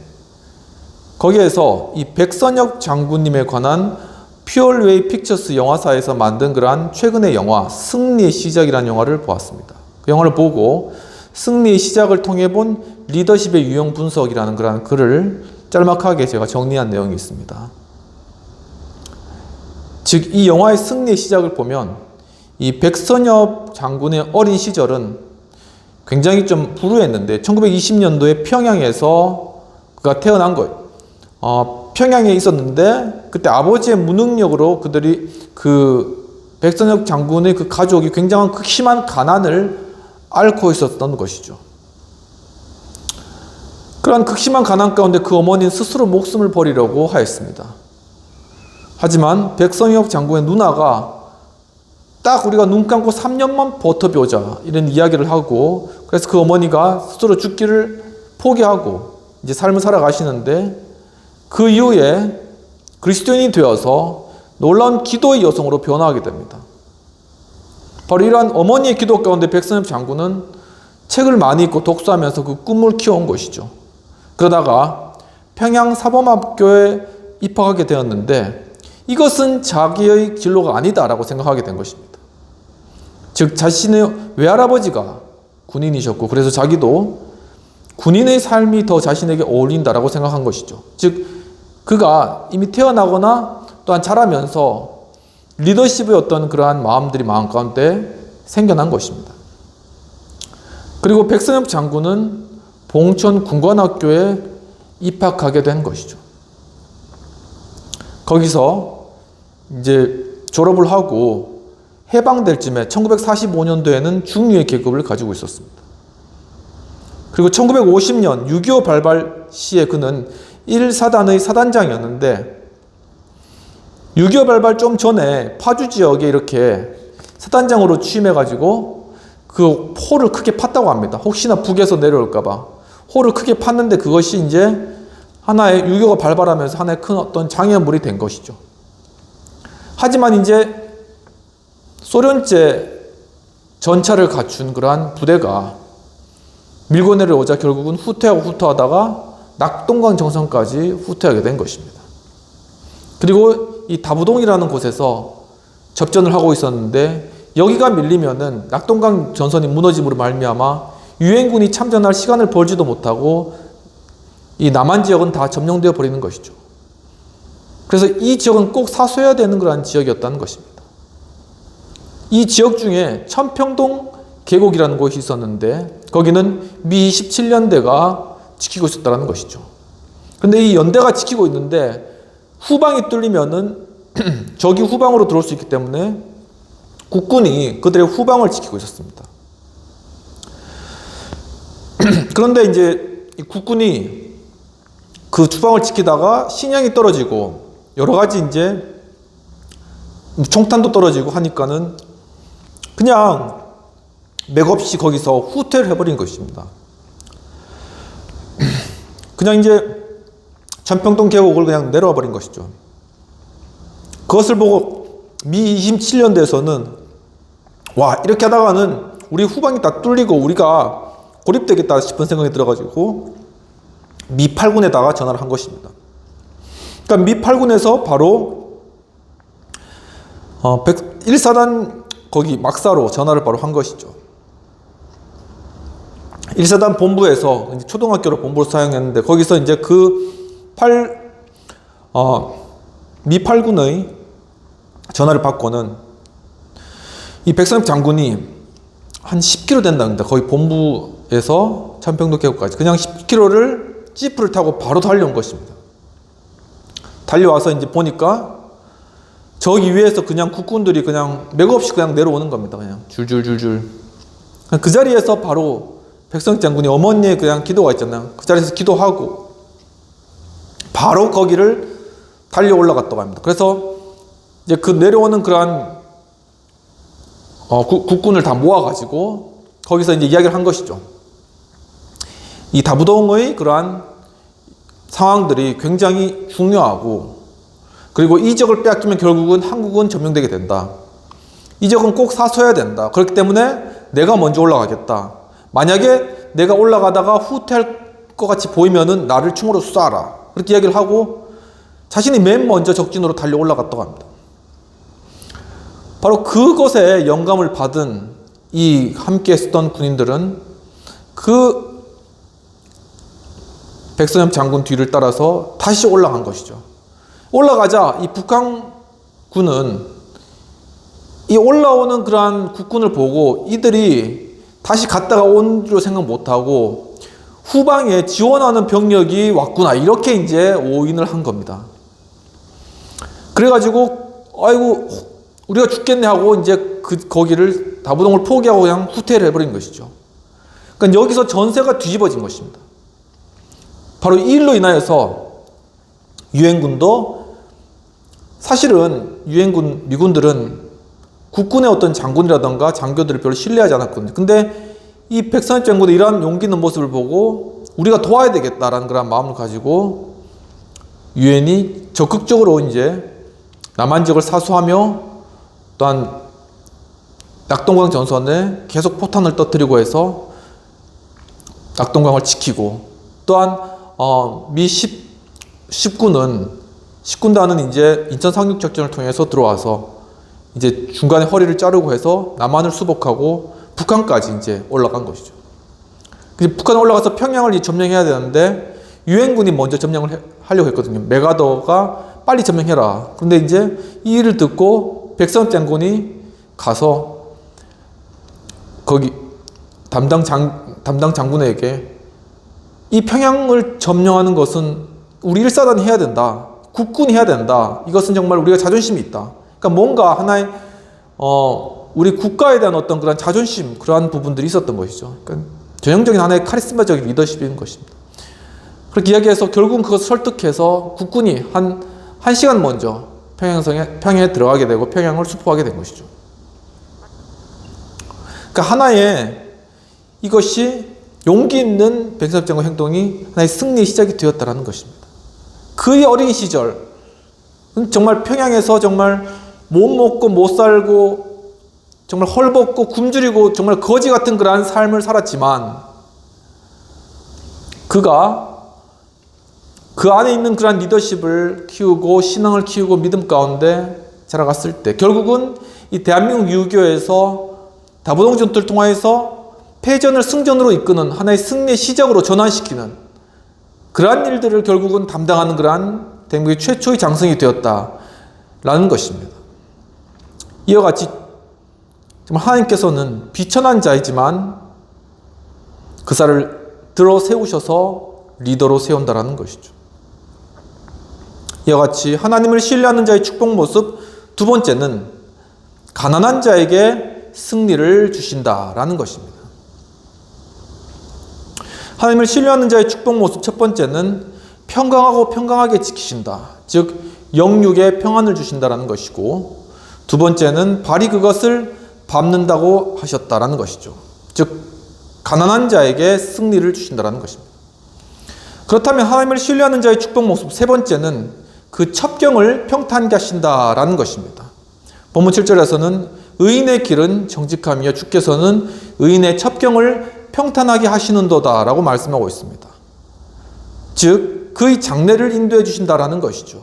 거기에서 이 백선엽 장군님에 관한 퓨얼웨이 픽처스 영화사에서 만든 그러한 최근의 영화 승리의 시작이라는 영화를 보았습니다. 그 영화를 보고 승리의 시작을 통해 본 리더십의 유형 분석이라는 그러한 글을 짤막하게 제가 정리한 내용이 있습니다. 즉 이 영화의 승리의 시작을 보면 이 백선엽 장군의 어린 시절은 굉장히 좀 불우했는데 1920년도에 평양에서 그가 태어난 거예요. 평양에 있었는데 그때 아버지의 무능력으로 그들이 그 백선엽 장군의 그 가족이 굉장한 극심한 가난을 앓고 있었던 것이죠. 그러한 극심한 가난 가운데 그 어머니는 스스로 목숨을 버리려고 하였습니다. 하지만 백선엽 장군의 누나가 딱 우리가 눈 감고 3년만 버텨보자 이런 이야기를 하고 그래서 그 어머니가 스스로 죽기를 포기하고 이제 삶을 살아가시는데 그 이후에 그리스도인이 되어서 놀라운 기도의 여성으로 변화하게 됩니다. 바로 이러한 어머니의 기도 가운데 백선엽 장군은 책을 많이 읽고 독서하면서 그 꿈을 키워온 것이죠. 그러다가 평양사범학교에 입학하게 되었는데 이것은 자기의 진로가 아니다라고 생각하게 된 것입니다. 즉 자신의 외할아버지가 군인이셨고 그래서 자기도 군인의 삶이 더 자신에게 어울린다라고 생각한 것이죠. 즉 그가 이미 태어나거나 또한 자라면서 리더십의 어떤 그러한 마음들이 마음 가운데 생겨난 것입니다. 그리고 백선엽 장군은 봉천 군관학교에 입학하게 된 것이죠. 거기서 이제 졸업을 하고 해방될 쯤에 1945년도에는 중위의 계급을 가지고 있었습니다. 그리고 1950년 6.25 발발 시에 그는 1사단의 사단장이었는데 6.25 발발 좀 전에 파주 지역에 이렇게 사단장으로 취임해가지고 그 호를 크게 팠다고 합니다. 혹시나 북에서 내려올까봐 호를 크게 팠는데 그것이 이제 하나의 6.25가 발발하면서 하나의 큰 어떤 장애물이 된 것이죠. 하지만 이제 소련제 전차를 갖춘 그러한 부대가 밀고 내려오자 결국은 후퇴하다가 낙동강 정선까지 후퇴하게 된 것입니다. 그리고 이 다부동이라는 곳에서 접전을 하고 있었는데 여기가 밀리면은 낙동강 전선이 무너짐으로 말미암아 유엔군이 참전할 시간을 벌지도 못하고 이 남한 지역은 다 점령되어 버리는 것이죠. 그래서 이 지역은 꼭 사수해야 되는 그런 지역이었다는 것입니다. 이 지역 중에 천평동 계곡이라는 곳이 있었는데 거기는 미 27연대가 지키고 있었다는 것이죠. 그런데 이 연대가 지키고 있는데 후방이 뚫리면은 적이 후방으로 들어올 수 있기 때문에 국군이 그들의 후방을 지키고 있었습니다. 그런데 이제 이 국군이 그 후방을 지키다가 식량이 떨어지고 여러 가지 이제 총탄도 떨어지고 하니까는 그냥 맥없이 거기서 후퇴를 해버린 것입니다. 그냥 이제 천평동 계곡을 그냥 내려와 버린 것이죠. 그것을 보고 미 27년대에서는 와 이렇게 하다가는 우리 후방이 다 뚫리고 우리가 고립되겠다 싶은 생각이 들어가지고 미 8군에다가 전화를 한 것입니다. 그러니까 미 8군에서 바로 1사단 거기 막사로 전화를 바로 한 것이죠. 1사단 본부에서 초등학교를 본부로 사용했는데 거기서 이제 미 8군의 전화를 받고는 이 백선엽 장군이 한 10km 된답니다. 거의 본부에서 천평도 계곡까지 그냥 10km를 지프를 타고 바로 달려온 것입니다. 달려와서 이제 보니까 저기 위에서 그냥 국군들이 그냥 맥없이 그냥 내려오는 겁니다. 그냥 줄줄줄줄. 그 자리에서 바로 백선엽 장군이 어머니의 그냥 기도가 있잖아요. 그 자리에서 기도하고 바로 거기를 달려 올라갔다고 합니다. 그래서 이제 그 내려오는 그러한 국군을 다 모아가지고 거기서 이제 이야기를 한 것이죠. 이 다부동의 그러한 상황들이 굉장히 중요하고 그리고 이 지역을 빼앗기면 결국은 한국은 점령되게 된다. 이 지역은 꼭 사수해야 된다. 그렇기 때문에 내가 먼저 올라가겠다. 만약에 내가 올라가다가 후퇴할 것 같이 보이면은 나를 총으로 쏴라. 그렇게 이야기를 하고 자신이 맨 먼저 적진으로 달려 올라갔다고 합니다. 바로 그것에 영감을 받은 이 함께 했던 군인들은 그 백선엽 장군 뒤를 따라서 다시 올라간 것이죠. 올라가자 이 북한군은 이 올라오는 그러한 국군을 보고 이들이 다시 갔다가 온 줄 생각 못하고 후방에 지원하는 병력이 왔구나 이렇게 이제 오인을 한 겁니다. 그래가지고 아이고 우리가 죽겠네 하고 이제 거기를 다부동을 포기하고 그냥 후퇴를 해버린 것이죠. 그러니까 여기서 전세가 뒤집어진 것입니다. 바로 이 일로 인하여서 유엔군도 사실은 유엔군 미군들은 국군의 어떤 장군이라던가 장교들을 별로 신뢰하지 않았거든요. 근데 이 백선엽 장군의 이러한 용기 있는 모습을 보고 우리가 도와야 되겠다라는 그런 마음을 가지고 유엔이 적극적으로 이제 남한 지역을 사수하며 또한 낙동강 전선에 계속 포탄을 터뜨리고 해서 낙동강을 지키고, 또한 미 10군단은 이제 인천 상륙 작전을 통해서 들어와서 이제 중간에 허리를 자르고 해서 남한을 수복하고 북한까지 이제 올라간 것이죠. 북한 올라가서 평양을 이제 점령해야 되는데 유엔군이 먼저 점령을 하려고 했거든요. 메가더가 빨리 점령해라. 그런데 이제 이 일을 듣고 백선 장군이 가서 거기 담당 장군에게 이 평양을 점령하는 것은 우리 1사단이 해야 된다. 국군이 해야 된다. 이것은 정말 우리가 자존심이 있다. 그러니까 뭔가 하나의 우리 국가에 대한 어떤 그런 자존심, 그러한 부분들이 있었던 것이죠. 그러니까 전형적인 하나의 카리스마적인 리더십인 것입니다. 그렇게 이야기해서 결국은 그것을 설득해서 국군이 한 시간 먼저 평양에 들어가게 되고 평양을 수포하게 된 것이죠. 그러니까 하나의 이것이 용기 있는 백선엽 장군 행동이 하나의 승리의 시작이 되었다는 것입니다. 그의 어린 시절, 정말 평양에서 정말 못 먹고 못 살고 정말 헐벗고 굶주리고 정말 거지 같은 그러한 삶을 살았지만, 그가 그 안에 있는 그러한 리더십을 키우고 신앙을 키우고 믿음 가운데 자라갔을 때 결국은 이 대한민국 유교에서 다부동 전투를 통하여서 패전을 승전으로 이끄는 하나의 승리의 시작으로 전환시키는 그러한 일들을 결국은 담당하는 그러한 대한민국의 최초의 장성이 되었다라는 것입니다. 이와 같이 정말 하나님께서는 비천한 자이지만 그사를 들어 세우셔서 리더로 세운다라는 것이죠. 이와 같이 하나님을 신뢰하는 자의 축복 모습 두 번째는 가난한 자에게 승리를 주신다라는 것입니다. 하나님을 신뢰하는 자의 축복 모습 첫 번째는 평강하고 평강하게 지키신다. 즉 영육에 평안을 주신다라는 것이고, 두 번째는 발이 그것을 밟는다고 하셨다라는 것이죠. 즉 가난한 자에게 승리를 주신다라는 것입니다. 그렇다면 하나님을 신뢰하는 자의 축복 모습 세 번째는 그 첩경을 평탄케 하신다라는 것입니다. 본문 7절에서는 의인의 길은 정직함이여 주께서는 의인의 첩경을 평탄하게 하시는도다 라고 말씀하고 있습니다. 즉 그의 장래를 인도해 주신다라는 것이죠.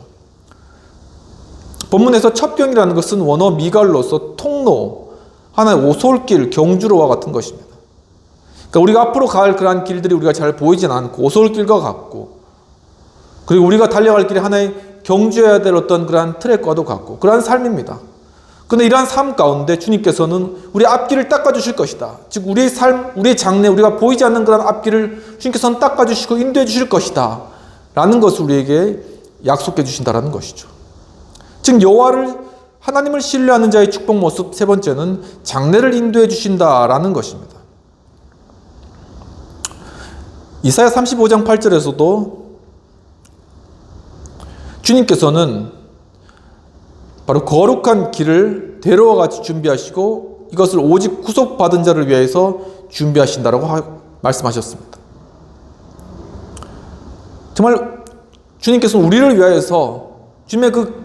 본문에서 첩경이라는 것은 원어 미갈로서 통로, 하나의 오솔길, 경주로와 같은 것입니다. 그러니까 우리가 앞으로 갈 그러한 길들이 우리가 잘 보이진 않고 오솔길과 같고, 그리고 우리가 달려갈 길이 하나의 경주해야 될 어떤 그러한 트랙과도 같고 그러한 삶입니다. 그런데 이러한 삶 가운데 주님께서는 우리 앞길을 닦아주실 것이다. 즉 우리의 삶, 우리의 장래, 우리가 보이지 않는 그런 앞길을 주님께서는 닦아주시고 인도해 주실 것이다 라는 것을 우리에게 약속해 주신다라는 것이죠. 즉 여호와를, 하나님을 신뢰하는 자의 축복 모습 세 번째는 장래를 인도해 주신다라는 것입니다. 이사야 35장 8절에서도 주님께서는 바로 거룩한 길을 대로와 같이 준비하시고 이것을 오직 구속받은 자를 위해서 준비하신다라고 말씀하셨습니다. 정말 주님께서는 우리를 위하여서 주님의 그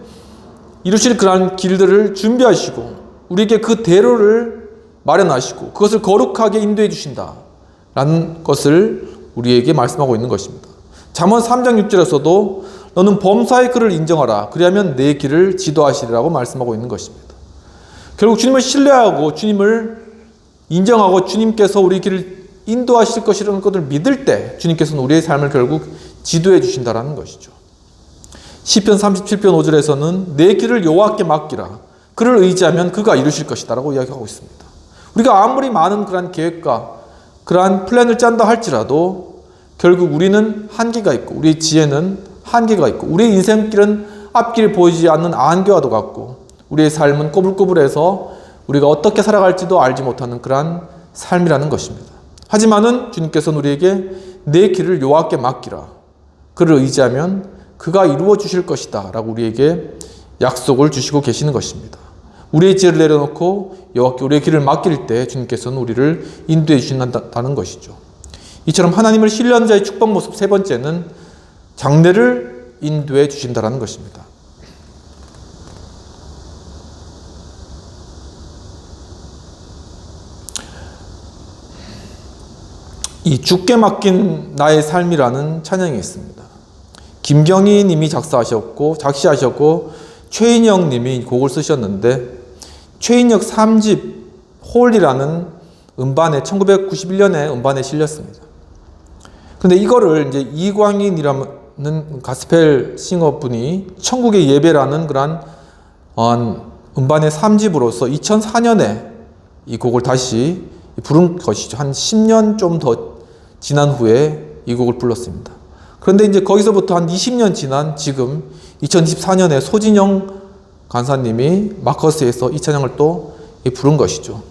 이루실 그러한 길들을 준비하시고 우리에게 그 대로를 마련하시고 그것을 거룩하게 인도해 주신다라는 것을 우리에게 말씀하고 있는 것입니다. 잠언 3장 6절에서도 너는 범사의 그를 인정하라. 그리하면 내 길을 지도하시리라고 말씀하고 있는 것입니다. 결국 주님을 신뢰하고 주님을 인정하고 주님께서 우리 길을 인도하실 것이라는 것을 믿을 때 주님께서는 우리의 삶을 결국 지도해 주신다라는 것이죠. 시편 37편 5절에서는 내 길을 여호와께 맡기라. 그를 의지하면 그가 이루실 것이다 라고 이야기하고 있습니다. 우리가 아무리 많은 그러한 계획과 그러한 플랜을 짠다 할지라도 결국 우리는 한계가 있고 우리의 지혜는 한계가 있고 우리의 인생길은 앞길이 보이지 않는 안개와도 같고 우리의 삶은 꼬불꼬불해서 우리가 어떻게 살아갈지도 알지 못하는 그러한 삶이라는 것입니다. 하지만은 주님께서는 우리에게 내 길을 여호와께 맡기라. 그를 의지하면 그가 이루어 주실 것이다 라고 우리에게 약속을 주시고 계시는 것입니다. 우리의 지혜를 내려놓고 여호와께 우리의 길을 맡길 때 주님께서는 우리를 인도해 주신다는 것이죠. 이처럼 하나님을 신뢰하는 자의 축복 모습 세 번째는 장래를 인도해 주신다는 것입니다. 이 주께 맡긴 나의 삶이라는 찬양이 있습니다. 김경희 님이 작시하셨고 최인혁 님이 곡을 쓰셨는데, 최인혁 3집 홀이라는 음반에 1991년에 음반에 실렸습니다. 근데 이거를 이제 이광인이라는 가스펠 싱어분이 천국의 예배라는 그런 음반의 3집으로서 2004년에 이 곡을 다시 부른 것이죠. 한 10년 좀 더 지난 후에 이 곡을 불렀습니다. 그런데 이제 거기서부터 한 20년 지난 지금 2024년에 소진영 간사님이 마커스에서 이 찬양을 또 부른 것이죠.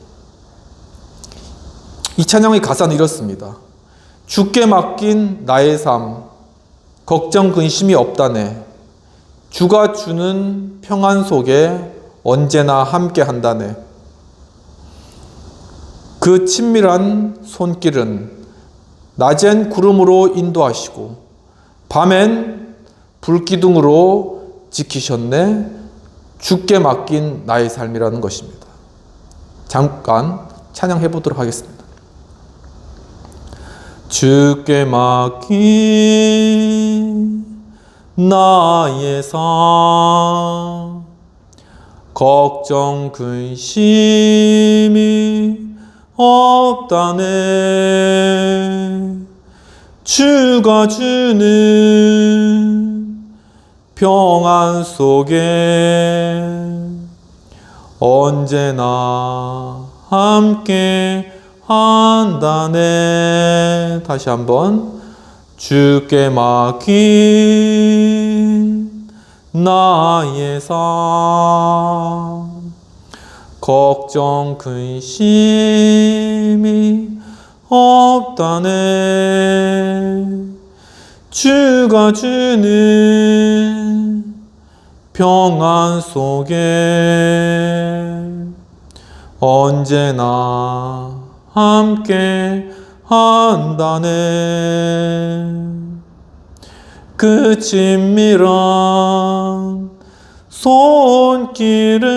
이 찬양의 가사는 이렇습니다. 주께 맡긴 나의 삶, 걱정 근심이 없다네. 주가 주는 평안 속에 언제나 함께 한다네. 그 친밀한 손길은 낮엔 구름으로 인도하시고 밤엔 불기둥으로 지키셨네. 주께 맡긴 나의 삶이라는 것입니다. 잠깐 찬양해 보도록 하겠습니다. 주께 맡긴 나의 삶, 걱정 근심이 없다네. 주가 주는 평안 속에 언제나 함께 한다네. 다시 한번. 주께 맡긴 나의 삶, 걱정 근심이 없다네. 주가 주는 평안 속에 언제나 함께 한다네. 그 친밀한 손길은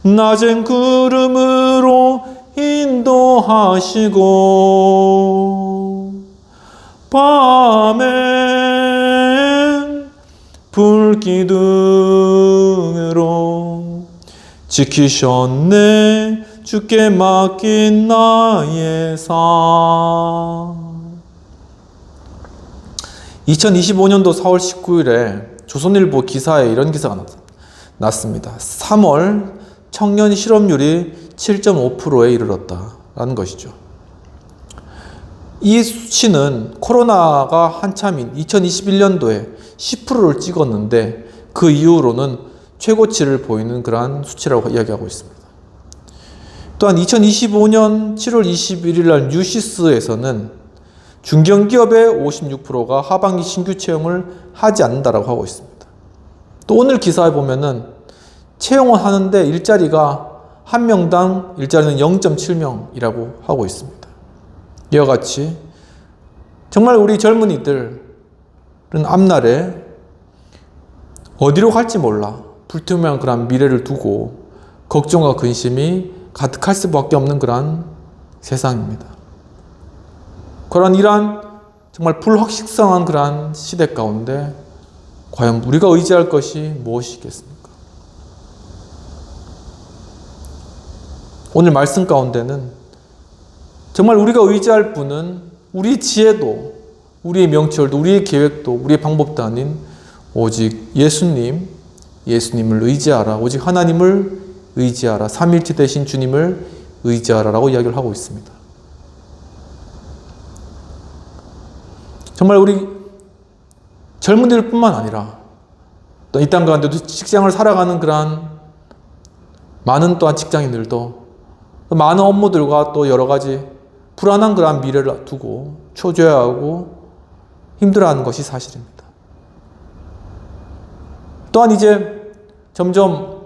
낮은 구름으로 인도하시고 밤엔 불기둥으로 지키셨네. 주께 맡긴 나의 삶. 2025년도 4월 19일에 조선일보 기사에 이런 기사가 났습니다. 3월 청년 실업률이 7.5%에 이르렀다라는 것이죠. 이 수치는 코로나가 한참인 2021년도에 10%를 찍었는데 그 이후로는 최고치를 보이는 그러한 수치라고 이야기하고 있습니다. 또한 2025년 7월 21일 날 뉴시스에서는 중견기업의 56%가 하반기 신규 채용을 하지 않는다라고 하고 있습니다. 또 오늘 기사에 보면은 채용을 하는데 일자리가 한 명당 일자리는 0.7명이라고 하고 있습니다. 이와 같이 정말 우리 젊은이들은 앞날에 어디로 갈지 몰라 불투명한 그런 미래를 두고 걱정과 근심이 가득할 수밖에 없는 그런 세상입니다. 그런 이러한 정말 불확실성한 그러한 시대 가운데 과연 우리가 의지할 것이 무엇이겠습니까? 오늘 말씀 가운데는 정말 우리가 의지할 분은 우리 지혜도, 우리의 명철도, 우리의 계획도, 우리의 방법도 아닌 오직 예수님을 의지하라. 오직 하나님을 의지하라. 삼위일체 되신 주님을 의지하라라고 이야기를 하고 있습니다. 정말 우리 젊은이들 뿐만 아니라 또 이 땅 가운데도 직장을 살아가는 그러한 많은 또한 직장인들도 많은 업무들과 또 여러 가지 불안한 그러한 미래를 두고 초조해하고 힘들어하는 것이 사실입니다. 또한 이제 점점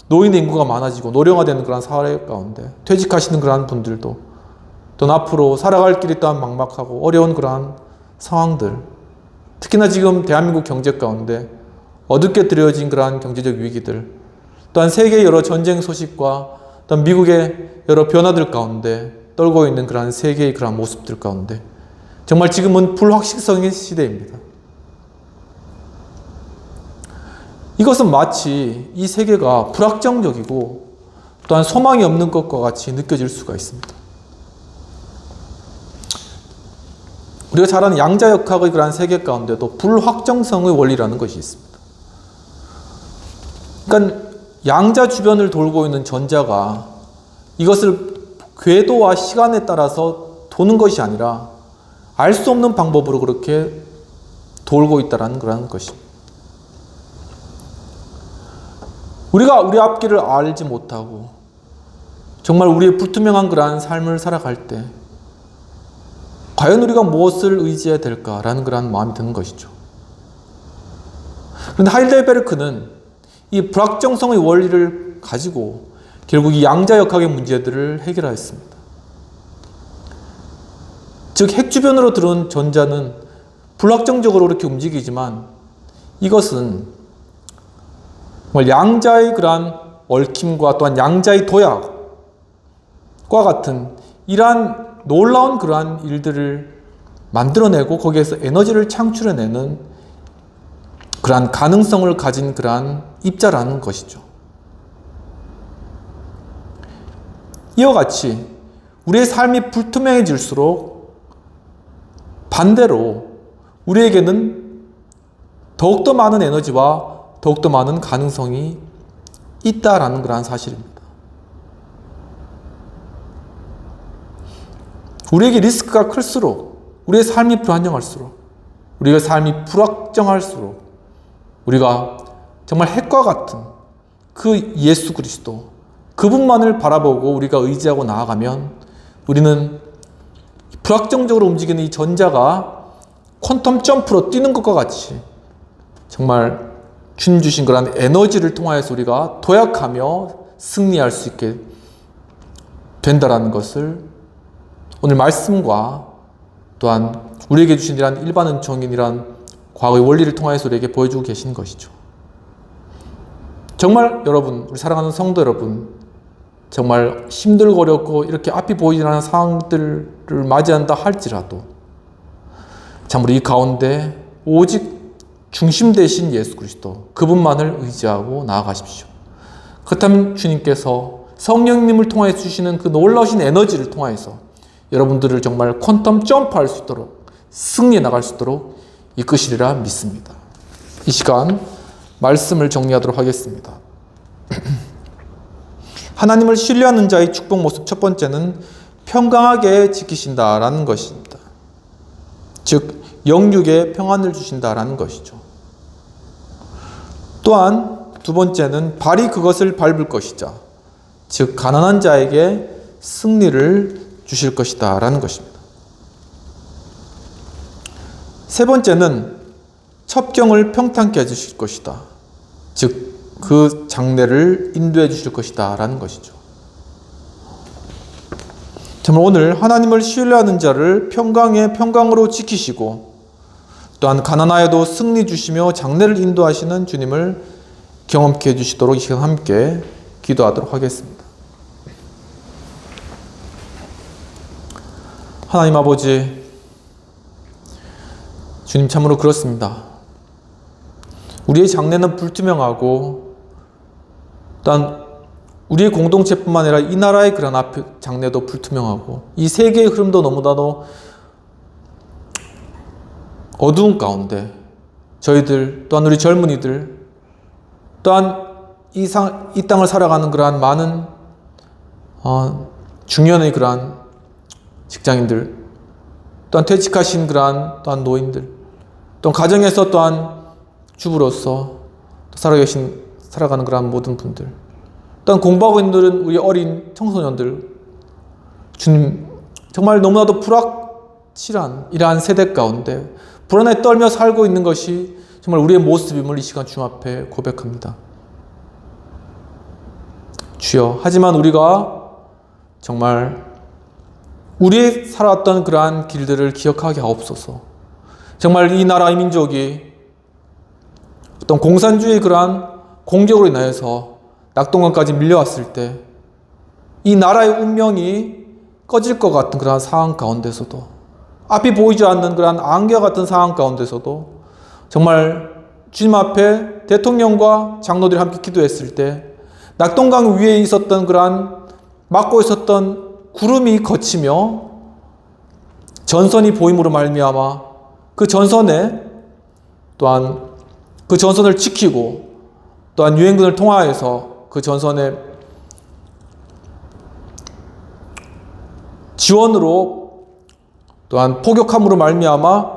노인의 인구가 많아지고 노령화되는 그런 사회 가운데 퇴직하시는 그러한 분들도 또 앞으로 살아갈 길이 또한 막막하고 어려운 그러한 상황들, 특히나 지금 대한민국 경제 가운데 어둡게 드려진 그러한 경제적 위기들, 또한 세계의 여러 전쟁 소식과 또한 미국의 여러 변화들 가운데 떨고 있는 그러한 세계의 그러한 모습들 가운데 정말 지금은 불확실성의 시대입니다. 이것은 마치 이 세계가 불확정적이고 또한 소망이 없는 것과 같이 느껴질 수가 있습니다. 우리가 잘 아는 양자역학의 그러한 세계 가운데도 불확정성의 원리라는 것이 있습니다. 그러니까 양자 주변을 돌고 있는 전자가 이것을 궤도와 시간에 따라서 도는 것이 아니라 알 수 없는 방법으로 그렇게 돌고 있다는 그런 것입니다. 우리가 우리 앞길을 알지 못하고 정말 우리의 불투명한 그러한 삶을 살아갈 때 과연 우리가 무엇을 의지해야 될까라는 그러한 마음이 드는 것이죠. 그런데 하이델베르크는 이 불확정성의 원리를 가지고 결국 이 양자역학의 문제들을 해결하였습니다. 즉 핵 주변으로 들어온 전자는 불확정적으로 이렇게 움직이지만 이것은 정말 양자의 그러한 얽힘과 또한 양자의 도약과 같은 이러한 놀라운 그러한 일들을 만들어내고 거기에서 에너지를 창출해내는 그러한 가능성을 가진 그러한 입자라는 것이죠. 이와 같이 우리의 삶이 불투명해질수록 반대로 우리에게는 더욱더 많은 에너지와 더욱더 많은 가능성이 있다라는 그러한 사실입니다. 우리에게 리스크가 클수록, 우리의 삶이 불안정할수록, 우리의 삶이 불확정할수록 우리가 정말 핵과 같은 그 예수 그리스도, 그분만을 바라보고 우리가 의지하고 나아가면 우리는 불확정적으로 움직이는 이 전자가 퀀텀 점프로 뛰는 것과 같이 정말 주님 주신 그런 에너지를 통하여서 우리가 도약하며 승리할 수 있게 된다라는 것을 오늘 말씀과 또한 우리에게 주신 이러한 일반 은총이란 과거의 원리를 통하여서 우리에게 보여주고 계신 것이죠. 정말 여러분, 우리 사랑하는 성도 여러분, 정말 힘들고 어렵고 이렇게 앞이 보이지 않는 상황들을 맞이한다 할지라도 참으로 이 가운데 오직 중심 되신 예수 그리스도, 그분만을 의지하고 나아가십시오. 그렇다면 주님께서 성령님을 통해 주시는 그 놀라우신 에너지를 통해서 여러분들을 정말 퀀텀 점프할 수 있도록, 승리해 나갈 수 있도록 이끄시리라 믿습니다. 이 시간 말씀을 정리하도록 하겠습니다. 하나님을 신뢰하는 자의 축복 모습 첫 번째는 평강하게 지키신다라는 것입니다. 즉 영육에 평안을 주신다라는 것이죠. 또한 두 번째는 발이 그것을 밟을 것이자, 즉 가난한 자에게 승리를 주실 것이다 라는 것입니다. 세 번째는 첩경을 평탄케 해주실 것이다. 즉 그 장래를 인도해 주실 것이다 라는 것이죠. 정말 오늘 하나님을 신뢰하는 자를 평강에 평강으로 지키시고 또한 가난하여도 승리 주시며 장래를 인도하시는 주님을 경험케 해주시도록 이 시간 함께 기도하도록 하겠습니다. 하나님 아버지, 주님 참으로 그렇습니다. 우리의 장래는 불투명하고 또한 우리의 공동체뿐만 아니라 이 나라의 그런 장래도 불투명하고 이 세계의 흐름도 너무나도 어두운 가운데 저희들 또한 우리 젊은이들 또한 이 땅을 살아가는 그러한 많은 중년의 그러한 직장인들 또한 퇴직하신 그러한 또한 노인들 또한 가정에서 또한 주부로서 살아가는 그러한 모든 분들 또한 공부하고 있는 우리 어린 청소년들 주님 정말 너무나도 불확실한 이러한 세대 가운데 불안에 떨며 살고 있는 것이 정말 우리의 모습임을 이 시간 주님 앞에 고백합니다. 주여, 하지만 우리가 정말 우리의 살아왔던 그러한 길들을 기억하게 하옵소서. 정말 이 나라 이 민족이 어떤 공산주의 그러한 공격으로 인하여서 낙동강까지 밀려왔을 때 이 나라의 운명이 꺼질 것 같은 그러한 상황 가운데서도, 앞이 보이지 않는 그러한 안개 같은 상황 가운데서도 정말 주님 앞에 대통령과 장로들이 함께 기도했을 때 낙동강 위에 있었던 그러한 막고 있었던 구름이 걷히며 전선이 보임으로 말미암아 그 전선에 또한 그 전선을 지키고 또한 유엔군을 통하여서 그 전선에 지원으로 또한 포격함으로 말미암아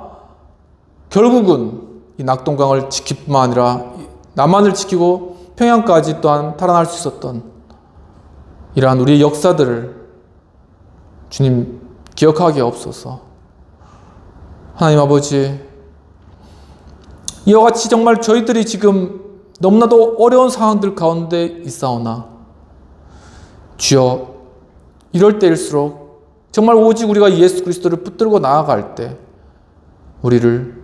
결국은 이 낙동강을 지킬 뿐만 아니라 남한을 지키고 평양까지 또한 탈환할 수 있었던 이러한 우리의 역사들을 주님 기억하게 없소서. 하나님 아버지, 이와 같이 정말 저희들이 지금 너무나도 어려운 상황들 가운데 있사오나 주여, 이럴 때일수록 정말 오직 우리가 예수 그리스도를 붙들고 나아갈 때 우리를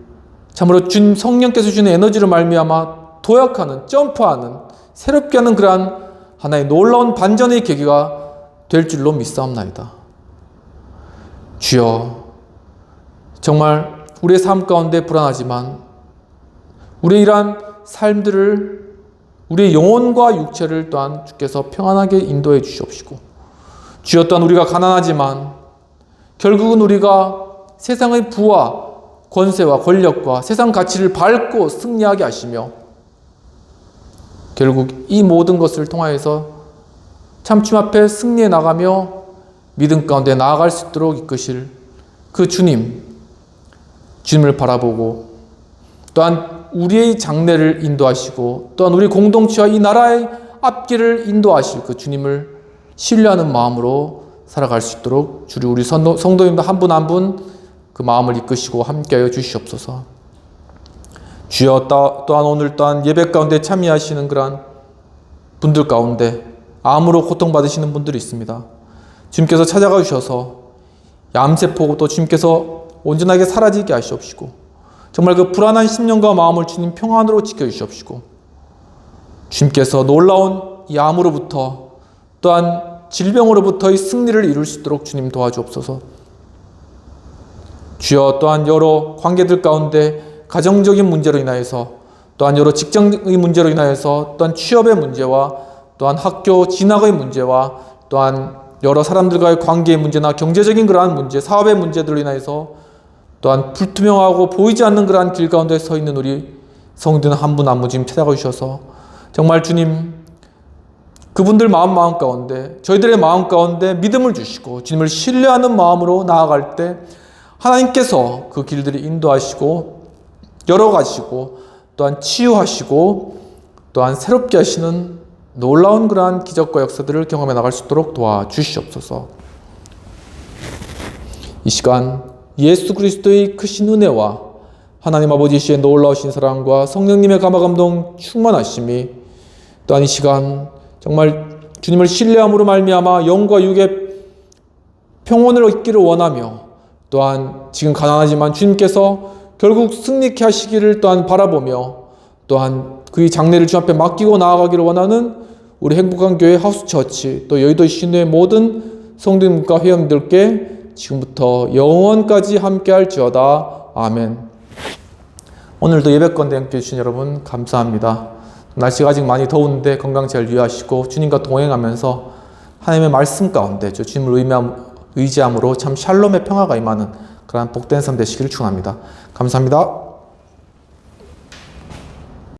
참으로 주님 성령께서 주는 에너지로 말미암아 도약하는, 점프하는, 새롭게 하는 그러한 하나의 놀라운 반전의 계기가 될 줄로 믿사옵나이다. 주여, 정말 우리의 삶 가운데 불안하지만 우리의 이러한 삶들을, 우리의 영혼과 육체를 또한 주께서 평안하게 인도해 주시옵시고, 주여 또한 우리가 가난하지만 결국은 우리가 세상의 부와 권세와 권력과 세상 가치를 밟고 승리하게 하시며 결국 이 모든 것을 통하여서 참 주님 앞에 승리해 나가며 믿음 가운데 나아갈 수 있도록 이끄실 그 주님을 바라보고 또한 우리의 장래를 인도하시고 또한 우리 공동체와 이 나라의 앞길을 인도하실 그 주님을 신뢰하는 마음으로 살아갈 수 있도록 주를 우리 성도님들 한 분 한 분 그 마음을 이끄시고 함께하여 주시옵소서. 주여, 또한 오늘 또한 예배 가운데 참여하시는 그러한 분들 가운데 암으로 고통받으시는 분들이 있습니다. 주님께서 찾아가 주셔서 암세포고 또 주님께서 온전하게 사라지게 하시옵시고 정말 그 불안한 심령과 마음을 주님 평안으로 지켜주시옵시고 주님께서 놀라운 이 암으로부터 또한 질병으로부터의 승리를 이룰 수 있도록 주님 도와주옵소서. 주여, 또한 여러 관계들 가운데 가정적인 문제로 인하여서 또한 여러 직장의 문제로 인하여서 또한 취업의 문제와 또한 학교 진학의 문제와 또한 여러 사람들과의 관계의 문제나 경제적인 그러한 문제, 사업의 문제들로 인하여서 또한 불투명하고 보이지 않는 그러한 길 가운데 서 있는 우리 성도는 한 분 한 분 지금 찾아가 주셔서 정말 주님 그분들 마음 가운데 저희들의 마음 가운데 믿음을 주시고 주님을 신뢰하는 마음으로 나아갈 때 하나님께서 그 길들을 인도하시고 열어가시고 또한 치유하시고 또한 새롭게 하시는 놀라운 그러한 기적과 역사들을 경험해 나갈 수 있도록 도와주시옵소서. 이 시간 예수 그리스도의 크신 은혜와 하나님 아버지의 놀라우신 사랑과 성령님의 감화감동 충만하심이 또한 이 시간 정말 주님을 신뢰함으로 말미암아 영과 육의 평온을 얻기를 원하며 또한 지금 가난하지만 주님께서 결국 승리케 하시기를 또한 바라보며 또한 그의 장래를 주 앞에 맡기고 나아가기를 원하는 우리 행복한 교회 하우스처치 또 여의도 신도의 모든 성도님과 회원들께 지금부터 영원까지 함께할지어다. 아멘. 오늘도 예배 가운데 함께해 주신 여러분 감사합니다. 날씨가 아직 많이 더운데 건강 잘 유의하시고 주님과 동행하면서 하나님의 말씀 가운데 주님을 의지함으로 참 샬롬의 평화가 임하는 그러한 복된 삶 되시기를 축원합니다. 감사합니다.